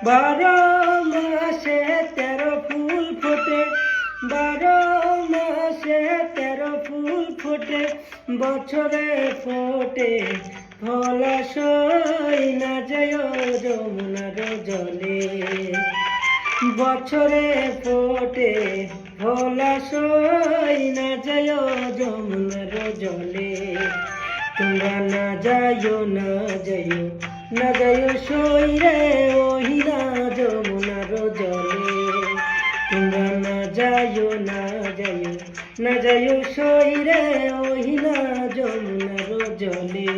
বারো মাসে 13 ফুল ফোটে, 12 মাসে 13 ফুল ফোটে, বছরে ফোটে ফলাশই না যায় যমুনার জলে। বছরে ফোটে ফলাশই না যায় যমুনার জলে। তোমরা না যাইও না যাইও না যাইও সই রে ওই না যমুনার জলে। তোমরা না যাইও না যাইও না যাইও সই রে ওই না যমুনার জলে।